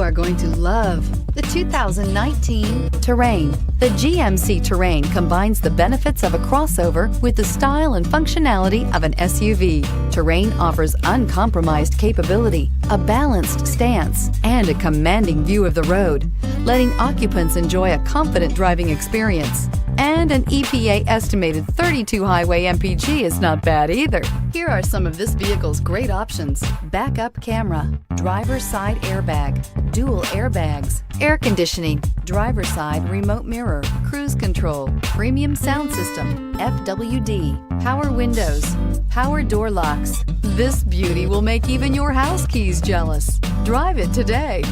are going to love the 2019 Terrain. The GMC Terrain combines the benefits of a crossover with the style and functionality of an SUV. Terrain offers uncompromised capability, a balanced stance, and a commanding view of the road, letting occupants enjoy a confident driving experience. And an EPA estimated 32 highway MPG is not bad either. Here are some of this vehicle's great options: backup camera, driver's side airbag, dual airbags, air conditioning, driver's side remote mirror, cruise control, premium sound system, FWD, power windows, power door locks. This beauty will make even your house keys jealous. Drive it today.